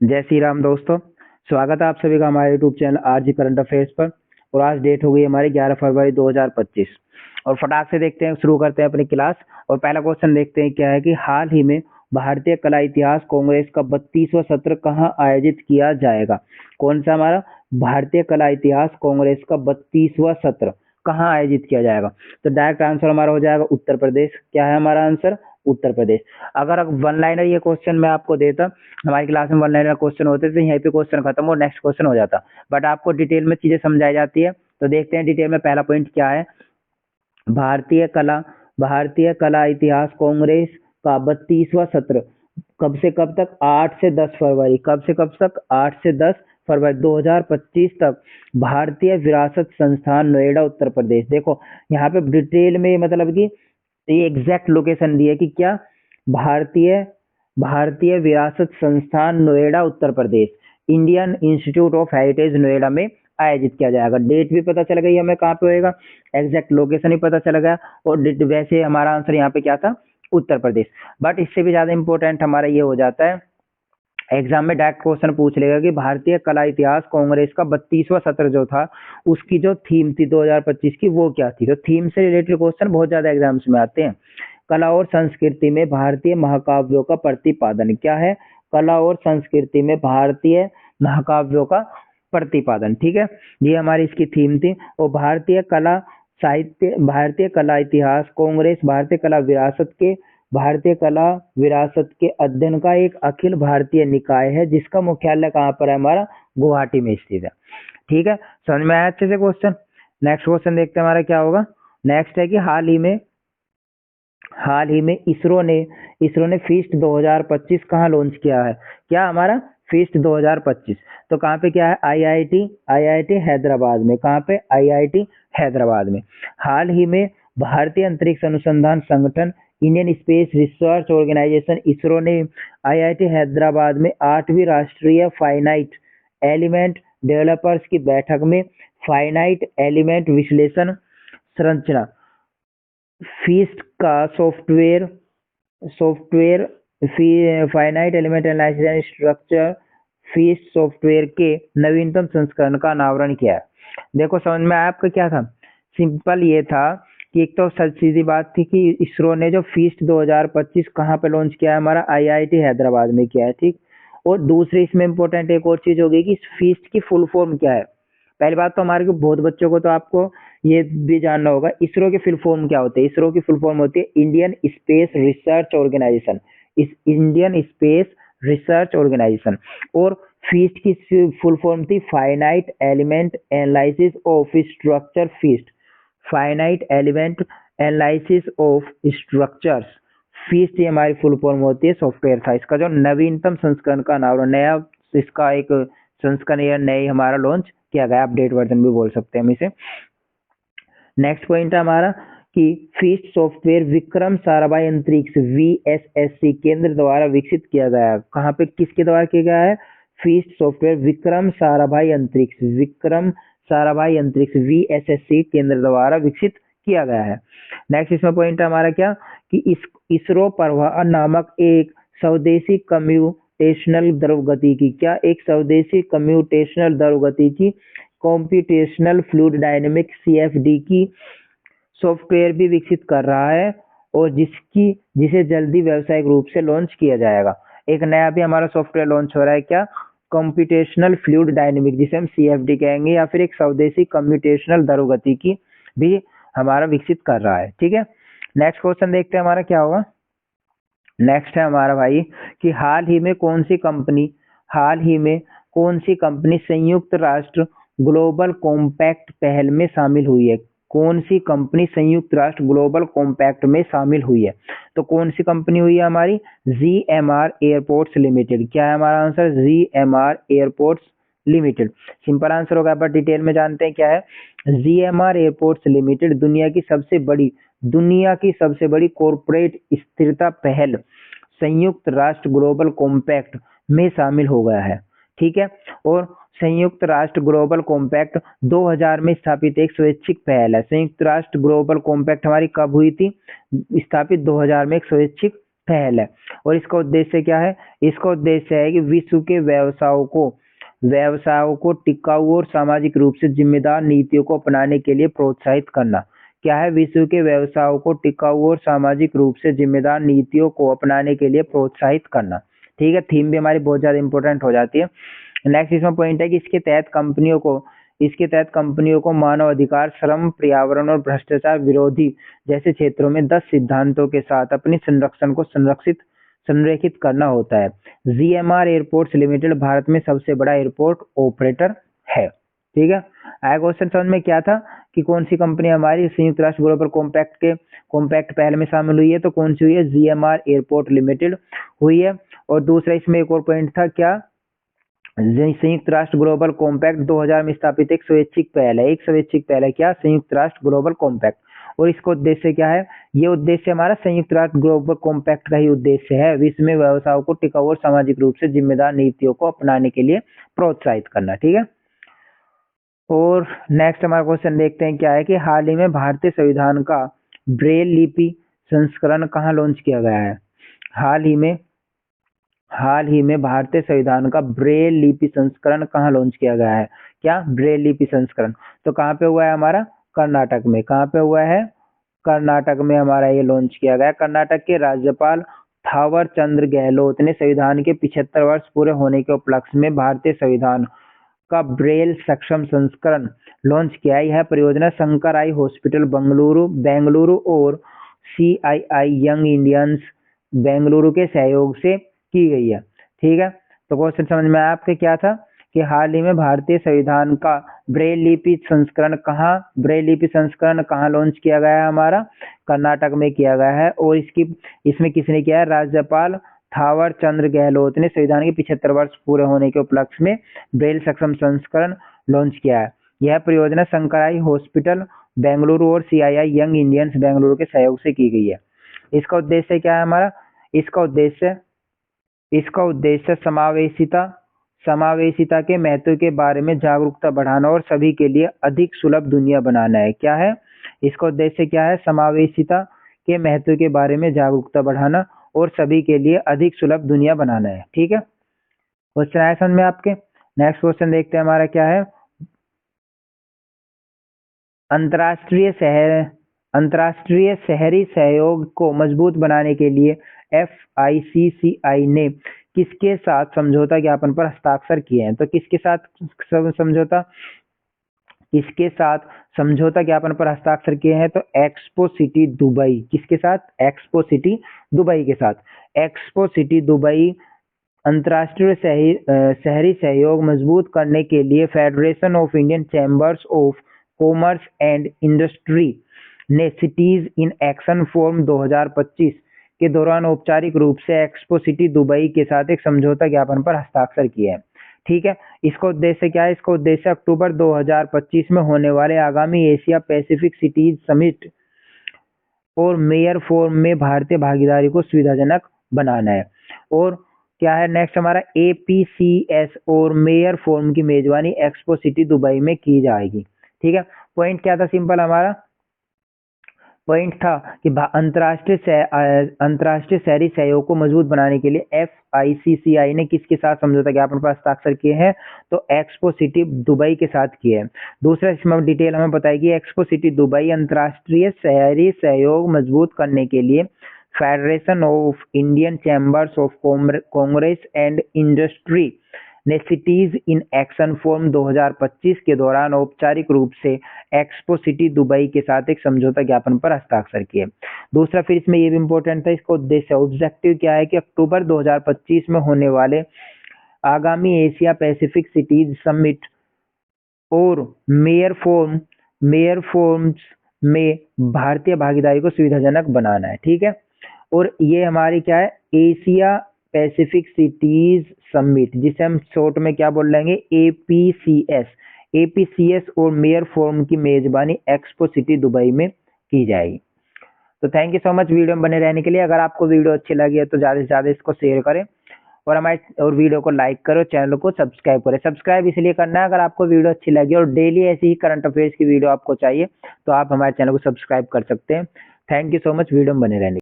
जय श्री राम दोस्तों। स्वागत है आप सभी का हमारे YouTube channel RG current affairs पर। और आज डेट हो गई हमारी 11 फरवरी 2025। और फटाक से देखते हैं, शुरू करते हैं अपनी क्लास। और पहला क्वेश्चन देखते हैं क्या है कि हाल ही में भारतीय कला इतिहास कांग्रेस का 32वां सत्र कहाँ आयोजित किया जाएगा। कौन सा हमारा भारतीय कला इतिहास कांग्रेस का 32वां सत्र कहाँ आयोजित किया जाएगा। तो डायरेक्ट आंसर हमारा हो जाएगा उत्तर प्रदेश। क्या है हमारा आंसर? उत्तर प्रदेश। अगर वन लाइनर ये क्वेश्चन मैं आपको देता, हमारी क्लास में वन लाइनर क्वेश्चन होते थे, यहीं पे क्वेश्चन खत्म और नेक्स्ट क्वेश्चन हो जाता। बट आपको डिटेल में चीजें समझाई जाती है। तो देखते हैं डिटेल में पहला पॉइंट क्या है। भारतीय कला इतिहास कांग्रेस का 32वां सत्र कब से कब तक? 8 से 10 फरवरी। कब से कब तक? 8 से 10 फरवरी 2025 तक भारतीय विरासत संस्थान नोएडा उत्तर प्रदेश। देखो यहाँ पे डिटेल में मतलब कि ये एग्जैक्ट लोकेशन दी है कि क्या भारतीय भारतीय विरासत संस्थान Noida Uttar Pradesh, Indian Institute of Heritage Noida में आयोजित किया जाएगा। डेट भी पता चल गई हमें कहाँ पे होएगा, एग्जैक्ट लोकेशन ही पता चल गया। और वैसे हमारा आंसर यहाँ पे क्या था? उत्तर प्रदेश। बट इससे भी ज्यादा इंपॉर्टेंट हमारा ये हो जाता है, एग्जाम में डायरेक्ट क्वेश्चन पूछ लेगा कि भारतीय कला इतिहास कांग्रेस का 32वां सत्र जो था उसकी जो थीम थी 2025 की वो क्या थी। तो थीम से रिलेटेड क्वेश्चन बहुत ज्यादा एग्जाम्स में आते हैं। कला और संस्कृति में भारतीय महाकाव्यों का प्रतिपादन। क्या है? कला और संस्कृति में भारतीय महाकाव्यों का प्रतिपादन। ठीक है, ये हमारी इसकी थीम थी। और भारतीय कला इतिहास कांग्रेस भारतीय कला विरासत के अध्ययन का एक अखिल भारतीय निकाय है जिसका मुख्यालय कहाँ पर है? हमारा गुवाहाटी में स्थित है। ठीक है, समझ में आया अच्छे से क्वेश्चन। नेक्स्ट क्वेश्चन देखते हैं हमारा क्या होगा। नेक्स्ट है कि हाल ही में इसरो ने फीस्ट 2025 कहाँ लॉन्च किया है। क्या हमारा फीस्ट 2025? तो कहाँ पे क्या है? आईआईटी हैदराबाद में। कहाँ पे? आईआईटी हैदराबाद में। हाल ही में भारतीय अंतरिक्ष अनुसंधान संगठन Indian space research organisation ISRO ने आईआईटी हैदराबाद में 8वीं राष्ट्रीय फाइनाइट एलिमेंट डेवलपर्स की बैठक में फाइनाइट एलिमेंट विश्लेषण संरचना फीस्ट का software finite element analysis and structure feast software के नवीनतम संस्करण का अनावरण किया है। देखो समझ में आया आपका क्या था? सिंपल ये था कि एक तो सीधी बात थी कि इसरो ने जो फीस्ट 2025 कहाँ पे लॉन्च किया है? हमारा आईआईटी हैदराबाद में किया है। ठीक, और दूसरी इसमें इंपॉर्टेंट एक और चीज होगी कि फीस्ट की फुल फॉर्म क्या है। पहली बात तो हमारे को बहुत बच्चों को तो आपको ये भी जानना होगा इसरो की फुल फॉर्म क्या होती है। इसरो की फुल फॉर्म होती है Indian space research organisation. Indian space research organisation. और फीस्ट की फुल फॉर्म थी finite element analysis of structure FEAST. Finite element analysis of structures FEAST, ये हमारी फुल फॉर्म होती है। सॉफ्टवेयर था इसका जो नवीनतम संस्करण का अनावरण, नया इसका एक संस्करण या नई हमारा लॉन्च किया गया। अपडेट वर्जन भी बोल सकते हैं हम इसे। नेक्स्ट पॉइंट है हमारा कि फीस्ट सॉफ्टवेयर विक्रम साराभाई अंतरिक्ष वीएसएससी केंद्र द्वारा विकसित किया गया। कहाँ पे किसके द्वारा किया गया है? फीस्ट सॉफ्टवेयर विक्रम साराभाई अंतरिक्ष वीएसएससी केंद्र द्वारा विकसित किया गया है। नेक्स्ट इसमें पॉइंट है हमारा क्या कि इसरो प्रवाह नामक एक स्वदेशी कम्प्यूटेशनल द्रवगति की, क्या एक स्वदेशी कम्प्यूटेशनल द्रवगति की कॉम्प्यूटेशनल फ्लूइड डायनेमिक्स सीएफडी की सॉफ्टवेयर भी विकसित कर रहा है और जिसे जल्दी व्यावसायिक रूप से लॉन्च किया जाएगा। एक नया भी हमारा सॉफ्टवेयर लॉन्च हो रहा है, क्या? कॉम्प्यूटेशनल फ्लूइड डायनेमिक्स, जिसे हम सीएफडी कहेंगे, या फिर एक स्वदेशी कम्प्यूटेशनल द्रवगति की भी हमारा विकसित कर रहा है। ठीक है, नेक्स्ट क्वेश्चन देखते हैं हमारा क्या होगा। नेक्स्ट है हमारा भाई कि हाल ही में कौन सी कंपनी संयुक्त राष्ट्र ग्लोबल कॉम्पैक्ट पहल में शामिल हुई है। कौन सी कंपनी संयुक्त राष्ट्र ग्लोबल कॉम्पैक्ट में शामिल हुई है? तो कौन सी कंपनी हुई है हमारी? GMR airports limited. क्या है हमारा answer? GMR airports limited. Simple answer होगा, पर डिटेल में जानते हैं क्या है। जीएमआर एयरपोर्ट्स लिमिटेड दुनिया की सबसे बड़ी कॉर्पोरेट स्थिरता पहल संयुक्त राष्ट्र ग्लोबल कॉम्पैक्ट में शामिल हो गया है। ठीक है, और संयुक्त राष्ट्र ग्लोबल कॉम्पैक्ट 2000 में स्थापित एक स्वैच्छिक पहल है। संयुक्त राष्ट्र ग्लोबल कॉम्पैक्ट हमारी कब हुई थी स्थापित? 2000 में एक स्वैच्छिक पहल है। और इसका उद्देश्य क्या है? इसका उद्देश्य है कि विश्व के व्यवसायों को टिकाऊ और सामाजिक रूप से जिम्मेदार नीतियों को अपनाने के लिए प्रोत्साहित करना। क्या है? विश्व के व्यवसायों को टिकाऊ और सामाजिक रूप से जिम्मेदार नीतियों को अपनाने के लिए प्रोत्साहित करना। ठीक है, थीम भी हमारी बहुत ज्यादा इंपॉर्टेंट हो जाती है। नेक्स्ट इसमें पॉइंट है कि इसके तहत कंपनियों को मानव अधिकार, श्रम, पर्यावरण और भ्रष्टाचार विरोधी जैसे क्षेत्रों में 10 सिद्धांतों के साथ अपनी संरक्षण को संरेखित करना होता है। जीएमआर एयरपोर्ट्स लिमिटेड भारत में सबसे बड़ा एयरपोर्ट ऑपरेटर है। ठीक है, आया क्वेश्चन समझ में? क्या था कि कौन सी कंपनी हमारी संयुक्त राष्ट्र ग्लोबल कॉम्पैक्ट पहल में शामिल हुई है? तो कौन सी हुई है? जीएमआर एयरपोर्ट लिमिटेड हुई है। और दूसरा इसमें एक और पॉइंट था, क्या? संयुक्त राष्ट्र ग्लोबल कॉम्पैक्ट 2000 में स्थापित एक स्वैच्छिक पहल है। क्या? संयुक्त राष्ट्र ग्लोबल कॉम्पैक्ट। और इसका उद्देश्य क्या है? ये उद्देश्य हमारा संयुक्त राष्ट्र ग्लोबल कॉम्पैक्ट का ही उद्देश्य है विश्व में व्यवसायों को टिकाऊ और सामाजिक रूप से जिम्मेदार नीतियों को अपनाने के लिए प्रोत्साहित करना। ठीक है, और नेक्स्ट हमारा क्वेश्चन देखते हैं, क्या है कि हाल ही में भारतीय संविधान का ब्रेल लिपि संस्करण कहाँ लॉन्च किया गया है? हाल ही में भारतीय संविधान का ब्रेल लिपि संस्करण कहाँ लॉन्च किया गया है? क्या? ब्रेल लिपि संस्करण। तो कहाँ पे हुआ है हमारा? कर्नाटक में। कहाँ पे हुआ है? कर्नाटक में हमारा ये लॉन्च किया गया। कर्नाटक के राज्यपाल थावर चंद्र गहलोत ने संविधान के 75 वर्ष पूरे होने के उपलक्ष्य में भारतीय संविधान का ब्रेल सक्षम संस्करण लॉन्च किया है। यह परियोजना शंकर आई हॉस्पिटल बेंगलुरु और CII यंग इंडियंस बेंगलुरु के सहयोग से की गई है। ठीक है, तो क्वेश्चन समझ में आया आपके? क्या था कि हाल ही में भारतीय संविधान का ब्रेल लिपि संस्करण कहाँ लॉन्च किया गया है? हमारा कर्नाटक में किया गया है। और इसमें किसने किया है? राज्यपाल थावर चंद्र गहलोत ने संविधान के 75 वर्ष पूरे होने के उपलक्ष्य में ब्रेल सक्षम संस्करण लॉन्च किया है। यह परियोजना शंकराई हॉस्पिटल बेंगलुरु और CII यंग इंडियंस बेंगलुरु के सहयोग से की गई है। इसका उद्देश्य क्या है हमारा? इसका उद्देश्य समावेशिता के महत्व के बारे में जागरूकता बढ़ाना और सभी के लिए अधिक सुलभ दुनिया बनाना है। क्या है? इसका उद्देश्य क्या है? समावेशिता के महत्व के बारे में जागरूकता बढ़ाना और सभी के लिए अधिक सुलभ दुनिया बनाना है। ठीक है, क्वेश्चन आया समझ में आपके? नेक्स्ट क्वेश्चन देखते हैं हमारा क्या है। अंतर्राष्ट्रीय शहरी सहयोग को मजबूत बनाने के लिए FICCI ने किसके साथ समझौता ज्ञापन पर हस्ताक्षर किए हैं? तो किसके साथ समझौता ज्ञापन पर हस्ताक्षर किए हैं? तो एक्सपो सिटी दुबई। किसके साथ? एक्सपो सिटी दुबई के साथ। एक्सपो सिटी दुबई अंतर्राष्ट्रीय शहरी सहयोग मजबूत करने के लिए federation of Indian chambers of commerce and industry ने सिटीज इन एक्शन फोरम 2025 के दौरान औपचारिक रूप से एक्सपो सिटी दुबई के साथ एक समझौता ज्ञापन पर हस्ताक्षर किए हैं। ठीक है, इसका उद्देश्य क्या है? इसका उद्देश्य अक्टूबर 2025 में होने वाले आगामी एशिया पैसिफिक सिटीज समिट और मेयर फोरम में भारतीय भागीदारी को सुविधाजनक बनाना है। और क्या है नेक्स्ट हमारा? APCS और मेयर फोरम की मेजबानी एक्सपो सिटी दुबई में की जाएगी। ठीक है, पॉइंट क्या था? सिंपल हमारा पॉइंट था कि अंतर्राष्ट्रीय शहरी सहयोग को मजबूत बनाने के लिए FICCI ने किसके साथ समझौता ज्ञापन पर हस्ताक्षर किए हैं? तो एक्सपो सिटी दुबई के साथ किए हैं। दूसरा इसमें डिटेल हमें बताएगी, एक्सपो सिटी दुबई अंतर्राष्ट्रीय शहरी सहयोग मजबूत करने के लिए federation of Indian chambers of commerce and industry ने सिटीज इन एक्शन फोरम 2025 के दौरान औपचारिक रूप से एक्सपो सिटी दुबई के साथ एक समझौता ज्ञापन पर हस्ताक्षर किए। दूसरा फिर इसमें ये भी इम्पोर्टेंट था, इसका उद्देश्य ऑब्जेक्टिव क्या है कि अक्टूबर 2025 में होने वाले आगामी एशिया पैसिफिक सिटीज समिट और मेयर फोरम्स में भारतीय भागीदारी को सुविधाजनक बनाना है। ठीक है, और ये हमारी क्या है? एशिया पैसिफिक सिटीज समिट, जिसे हम शॉर्ट में क्या बोल लेंगे? APCS और मेयर फोरम की मेजबानी एक्सपो सिटी दुबई में की जाएगी। तो thank you so much video में बने रहने के लिए। अगर आपको वीडियो अच्छी लगी है तो ज़्यादा से ज़्यादा इसको शेयर करें और वीडियो को लाइक करो, चैनल को सब्सक्राइब करें। सब्सक्राइब इसलिए करना है, अगर आपको वीडियो अच्छी लगी और डेली ऐसी ही करंट अफेयर्स की वीडियो आपको चाहिए तो आप हमारे चैनल को सब्सक्राइब कर सकते हैं। Thank you so much video में बने रहने के लिए।